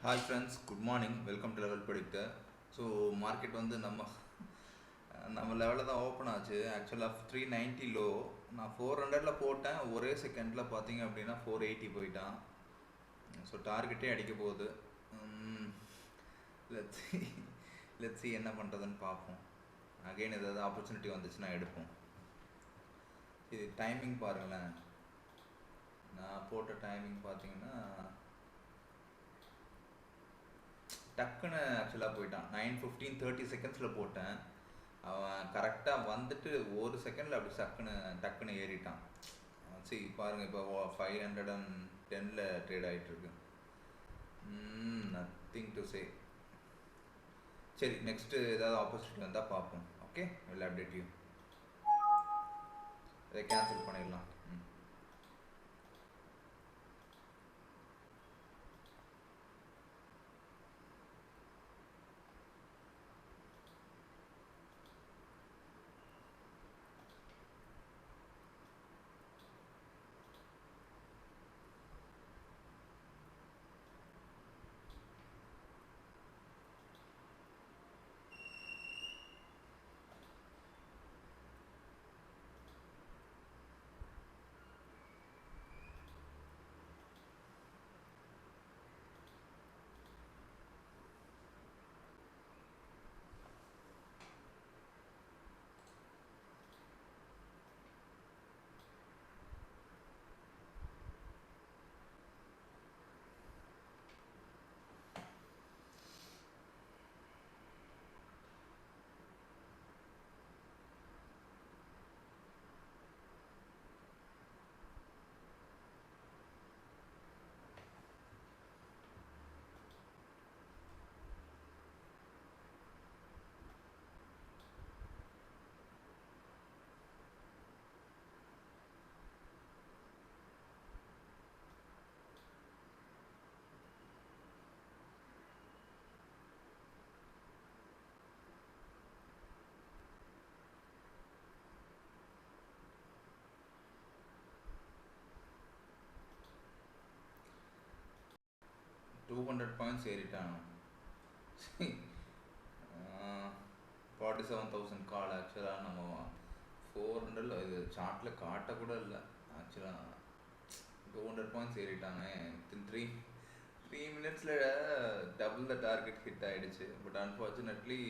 Hi friends, good morning. Welcome to level predictor. So market வந்து நம்ம லெவலில் தான் ஓப்பன் ஆச்சு. ஆக்சுவலாக 390 லோ. நான் 400 போட்டேன். ஒரே செகண்டில் பார்த்தீங்க அப்படின்னா 480 போயிட்டான். ஸோ டார்கெட்டே அடிக்க போகுது. லெட்ஸ் லெட்ஸ் என்ன பண்ணுறதுன்னு பார்ப்போம். அகைன் ஏதாவது ஆப்பர்ச்சுனிட்டி வந்துச்சுன்னா எடுப்போம். இது டைமிங் பாருங்களேன். நான் போட்ட டைமிங் பார்த்தீங்கன்னா டக்குன்னு ஆக்சுவலாக போயிட்டான். 9:15 30 செகண்ட்ஸில் போட்டேன். அவன் கரெக்டாக வந்துட்டு ஒரு செகண்டில் அப்படி டக்குன்னு ஏறிட்டான். சரி பாருங்கள், இப்போ 510 ட்ரேட் ஆகிட்டுருக்கு. Nothing to say. சரி, நெக்ஸ்ட்டு ஏதாவது ஆப்பர்ச்சுனிட்டி வந்தால் பார்ப்போம். Okay, will update you. இதை கேன்சல் பண்ணிடலாம். 200 பாயிண்ட்ஸ் ஏறிட்டான். 47,000 கால். ஆக்சுவலாக நம்ம 400 இது சார்ட்டில் காட்டக்கூட இல்லை. ஆக்சுவலாக 200 பாயிண்ட்ஸ் ஏறிட்டாங்க. த்ரீ மினிட்ஸில் டபுள் த டார்கெட் ஹிட் ஆகிடுச்சு. பட் அன்ஃபார்ச்சுனேட்லி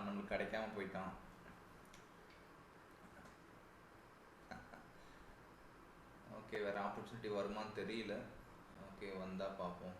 நம்மளுக்கு கிடைக்காம போயிட்டான். ஓகே, வேறு ஆப்பர்ச்சுனிட்டி வருமானு தெரியல. ஓகே, வந்தால் பார்ப்போம்.